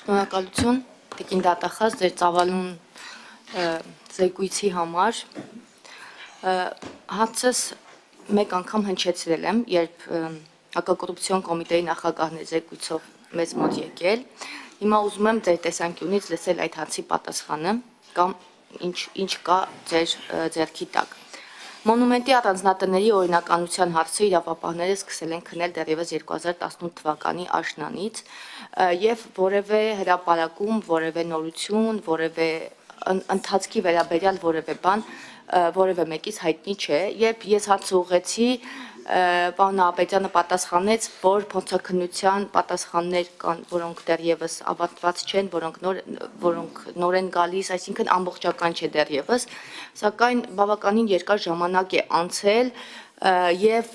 Շնորհակալություն Տիկին դատախազ ձեր ծավալուն զեկույցի համար։ Հացս մեկ անգամ հնչեցրել եմ, երբ հակակոռուպցիոն կոմիտեի նախագահն է զեկույցով մեզ մոտ եկել։ Հիմա ուզում եմ ձեր տեսանկյունից լսել այդ հացի պատասխանը կամ ինչ կա ձեր ձեռքի տակ։ Մոնումենտի առանձնատների օրինականության հարցը իրավապահները սկսել են քննել դեռևս 2018 թվականի աշնանից եւ որևէ հրապարակում, որևէ նորություն, որևէ ընթացքի վերաբերյալ որևէ բան որևէ մեկից հայտնի չէ, երբ ես հաց ուղղեցի, պարոն Նահապետյանը պատասխանեց, որ փորձաքննության պատասխաններ կան, որոնք դեռևս ավարտված չեն, որոնք նոր են գալիս, այսինքն ամբողջական չէ դեռևս, սակայն բավականին երկար ժամանակ է անցել եւ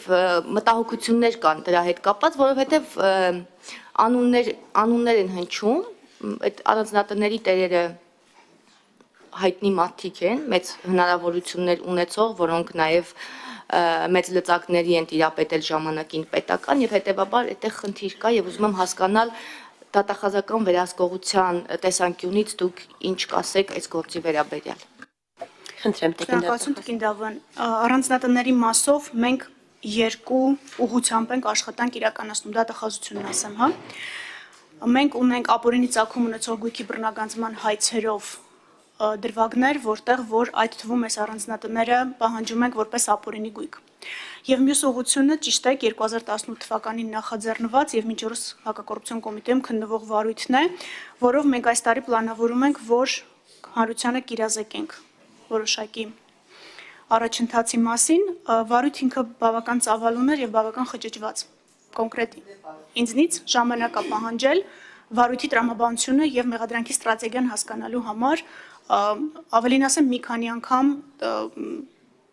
մտահոգություններ կան դրա հետ կապված, որովհետեւ անուններ են հնչում, այդ առանձնատների տերերը հայտնի մարդիկ են, մեծ հնարավորություններ ունեցող, որոնք նաև մեծ լծակների են տիրապետել ժամանակին պետական եւ հետեւաբար այդտեղ խնդիր կա եւ ուզում եմ հասկանալ դատախազական վերահսկողության տեսանկյունից դուք ինչ կասեք այս գործի վերաբերյալ։ Խնդրեմ Տիկին Դավոյան, առանձնատների մասով մենք երկու ուղղությամբ ենք աշխատանք իրականացնում, դատախազությունն ասեմ, հա։ Մենք ունենք ապօրինի ծագում ունեցող գույքի բռնագանձման հայցերով դրվագներ, որտեղ որ այդ թվում այս առանձնատները պահանջում ենք որպես ապօրինի գույք։ Եվ մյուս ուղղությունը ճիշտ է 2018 թվականին նախաձեռնված եւ մինչ օրս հակակոռուպցիոն կոմիտեում քննվող վարույթն է, որով մենք այս տարի պլանավորում ենք, որ հանրությանը կիրազեկենք որոշակի առաջընթացի մասին, վարույթ ինքը բավական ծավալուն էր եւ բավական խճճված։ Կոնկրետ ինձնից ժամանակ է պահանջել վարույթի տրամաբանությունը եւ մեղադրանքի ստրատեգիան հասկանալու համար, ավելին ասեմ մի քանի անգամ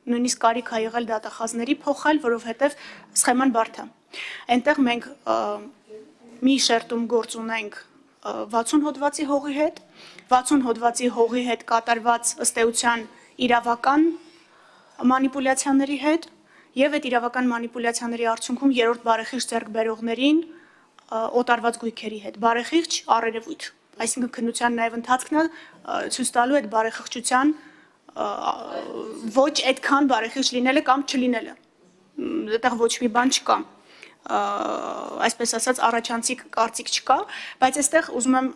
նույնիսկ կարիք է եղել դատախազների փոխել, որովհետեւ սխեման բարդ է։ Այնտեղ մենք մի շերտում գործ ունենք 60 հոդվածի հողի հետ, 60 հոդվածի հողի հետ կատարված ըստ էության իրավական մանիպուլյացիաների հետ եւ այդ իրավական մանիպուլյացիաների արդյունքում երրորդ բարեխիղճ ձեռք բերողներին օտարված գույքերի հետ, բարեխիղճ առերևույթ, այսինքն քննության նաեւ ընթացքն է ցույց տալու այդ բարեխիղճության ոչ այդքան բարեխիղճ լինելը կամ չլինելը, այդտեղ ոչ մի բան չկա, այսպես ասած առաջանցիկ կարծիք չկա, բայց այստեղ ուզում եմ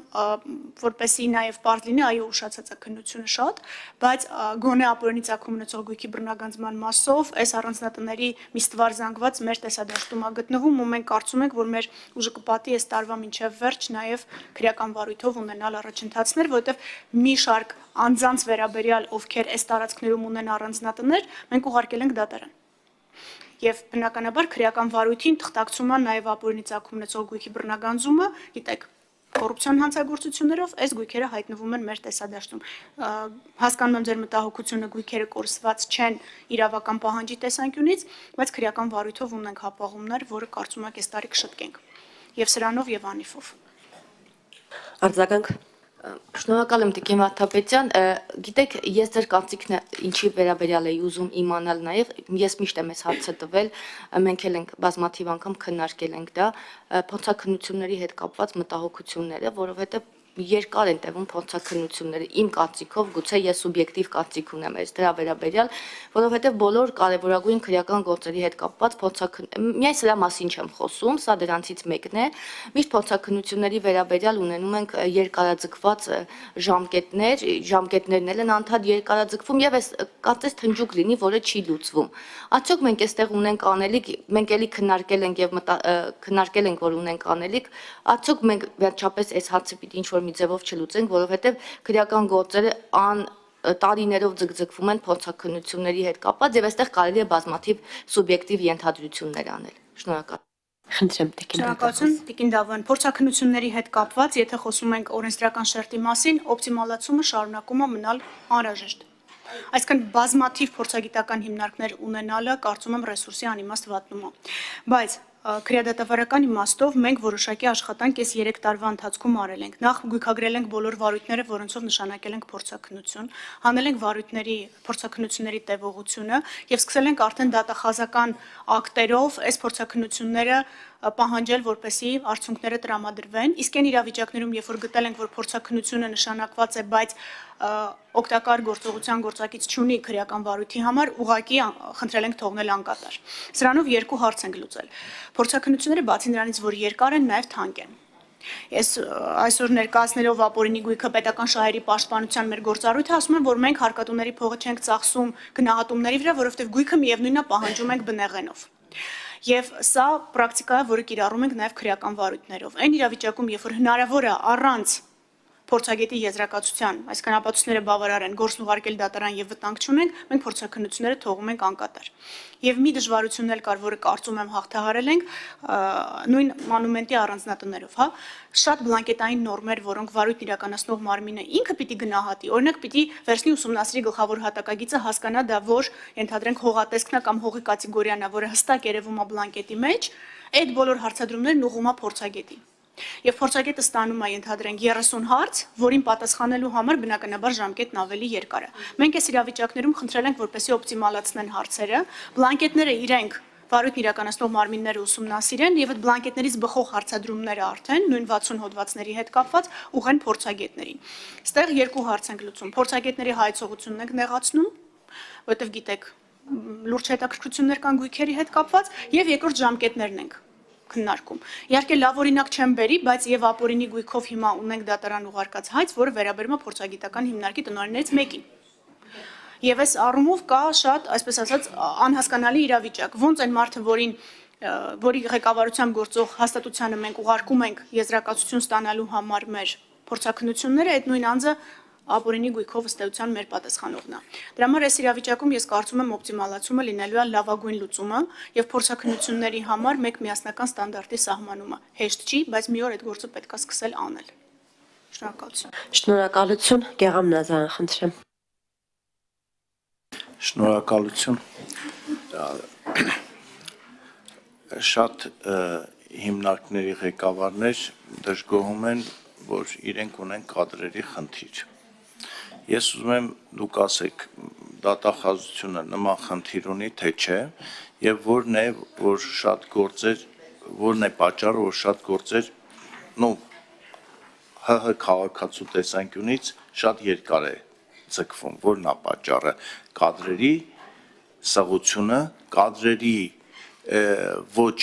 որպեսզի նաև պարզ լինի, այո ուշացած է քննությունը շատ, բայց գոնե ապօրինի ծագում ունեցող գույքի բռնագանձման մասով այս առանձնատների մի ստվար զանգված մեր տեսադաշտում է գտնվում ու մենք կարծում ենք, որ մեր ուժը կպատի այս տարվա մինչև վերջ նաև քրեական վարույթով ունենալ առաջընթացներ, որովհետև մի շարք անձանց վերաբերյալ, ովքեր այս տարածքներում ունեն առանձնատներ, մենք ուղարկել ենք դատարան։ Եվ բնականաբար քրեական վարույթին թղթակցում է նաև ապօրինի ծագում ունեցող գույքի բռնագանձումը, գիտեք, կոռուպցիոն հանցագործություններով այս գույքերը հայտնվում են մեր տեսադաշտում։ Հասկանում եմ ձեր մտահոգությունը գույքերը կորսված չեն իրավական պահանջի տեսանկյունից, բայց քրեական վարույթով ունենք հապաղումներ, որը կարծում եք այս տարի կշտկենք։ Եվ սրանով եւ անիվով։ Արձագանք Շնորհակալ եմ Տիկին Վարդապետյան, գիտեք, ես ձեր կարծիքն ինչի վերաբերյալ էի ուզում իմանալ նաև, ես միշտ եմ այս հարցը տվել, մենք էլ ենք բազմաթիվ անգամ քննարկել ենք դա, փորձաքննությունների հետ կապված մտահոգությունները, որովհետև երկար են տևում փորձաքննությունները, իմ կարծիքով, գուցե ես սուբյեկտիվ կարծիք ունեմ այս դրա վերաբերյալ, որովհետև բոլոր կարևորագույն քրեական գործերի հետ կապված միայն սրա մասին չեմ խոսում, սա դրանցից մեկն է, միշտ փորձաքննությունների վերաբերյալ ունենում ենք երկարաձգված ժամկետներն էլ են անդադ երկարաձգվում եւ այս կարծես թնջուկ լինի, որը չի լուծվում։ Արդյոք մենք այստեղ ունենք անելիք, մենք էլի քննարկել ենք եւ քննարկել ենք, որ ունենք անելիք, արդյոք մենք վերջապես այս հարցը պիտի ինչ-որ մի ձևով չլուծենք, որովհետև քրեական գործերը տարիներով ձգձգվում են փորձաքննությունների հետ կապված եւ այստեղ կարելի է բազմաթիվ սուբյեկտիվ ենթադրություններ անել։ Շնորհակալ։ Խնդրեմ Շնորհակալություն Տիկին Դավոյան, փորձաքննությունների հետ կապված, եթե խոսում ենք օրենսդրական շերտի մասին, օպտիմալացումը շարունակում է մնալ անհրաժեշտ։ Այսինքն բազմաթիվ փորձագիտական հիմնարկներ ունենալը կարծում եմ ռեսուրսի անիմաստ վատնում է։ Բայց քրեադատավարական իմաստով մենք որոշակի աշխատանք այս 3 տարվա ընթացքում արել ենք։ Նախ գույքագրել ենք բոլոր վարույթները, որոնցով նշանակել ենք փորձաքննություն, հանել ենք վարույթների փորձաքննությունների տևողությունը եւ սկսել ենք արդեն դատախազական ակտերով այս փորձաքննությունները պահանջել, որպեսզի արդյունքները տրամադրվեն։ Իսկ այն իրավիճակներում, երբ որ գտել ենք, որ փորձաքննությունը նշանակված է, բայց օգտակար գործողության գործակից չունի քրեական վարույթի համար, ուղղակի խնդրել ենք թողնել անկատար։ Սրանով երկու հարց ենք լուծել։ Փորձաքննությունները բացի նրանից, որ երկար են, նաև թանկ են։ Ես այսօր ներկայացնելով ապօրինի գույքը պետական շահերի պաշտպանության մեր գործառույթը ասում եմ, որ մենք հարկատուների փողը չենք ծախսում գնահատումների վրա, որովհետև գույքը միևնույնն է պահանջում ենք բնեղենով։ Եվ սա պրակտիկա է, որը կիրառում ենք նաև քրեական վարույթներով։ Այն իրավիճակում, երբ որ հնարավոր է առանց փորձագետի եզրակացության, այսինքն ապացույցները բավարար են, գործն ուղարկել դատարան եւ վտանգ չունենք, մենք փորձաքննությունները թողում ենք անկատար։ Եվ մի դժվարություն էլ կար, որը կարծում եմ հաղթահարել ենք նույն մոնումենտի առանձնատներով, հա, շատ բլանկետային նորմեր, որոնք վարույթ իրականացնող մարմինը ինքը պիտի գնահատի, օրինակ պիտի վերցնի ուսումնասիրի գլխավոր հատակագիծը, հասկանա դա որ, ենթադրենք հողատեսքն է կամ հողի կատեգորիան է, որը հստակ երևում է բլանկետի մեջ, այդ բոլոր հարցադրումներն ուղղում է փորձագետին։ Եվ փորձագետը ստանում է ենթադրենք 30 հարց, որին պատասխանելու համար բնականաբար ժամկետն ավելի երկար է։ Մենք այս իրավիճակներում խնդրել ենք, որպեսզի օպտիմալացնեն հարցերը, բլանկետները իրենք վարույթն իրականացնող մարմինները ուսումնասիրեն եւ այդ բլանկետներից բխող հարցադրումները արդեն նույն 60 հոդվածների հետ կապված ուղղեն փորձագետներին։ Այստեղ երկու հարց ենք լուծում։ Փորձագետների հայցողությունն ենք նեղացնում, որովհետեւ գիտեք, լուրջ հետաքրքրություններ կան գույքերի հետ կապված եւ երկրորդ ժամկետներն ենք քննարկում։ Իհարկե լավ օրինակ չեմ բերի, բայց եւ ապօրինի գույքով հիմա ունենք դատարան ուղարկած հայց, որը վերաբերում է փորձագիտական հիմնարկի տնօրեններից մեկին։ Եվ այս առումով կա շատ, այսպես ասած, անհասկանալի իրավիճակ։ Ոնց այն մարդը, որի ղեկավարությամբ գործող հաստատությանը մենք ուղարկում ենք եզրակացություն ստանալու համար մեր փորձաքննությունները, այդ նույն անձը ապօրինի գույքով ըստ էության մեր պատասխանողն է։ Դրա համար այս իրավիճակում ես կարծում եմ օպտիմալացումը լինելու է լավագույն լուծումը եւ փորձաքննությունների համար մեկ միասնական ստանդարտի սահմանումը։ Հեշտ չի, բայց մի օր այդ գործը պետք է սկսել անել։ Շնորհակալություն։ Շնորհակալություն, Գեղամ Նազարյան, խնդրեմ։ Շնորհակալություն։ Շատ հիմնարկների ղեկավարներ դժգոհում են, որ իրենք ունեն կադրերի խնդիր։ Ես ուզում եմ դուք ասեք, դատախազությունը նման խնդիր ունի, թե չէ, եւ որն է, որ շատ գործեր, որն է պատճառը, որ շատ գործեր, ՀՀ քաղաքացու տեսանկյունից շատ երկար է ձգվում, որն է պատճառը, կադրերի սղությունը, կադրերի ոչ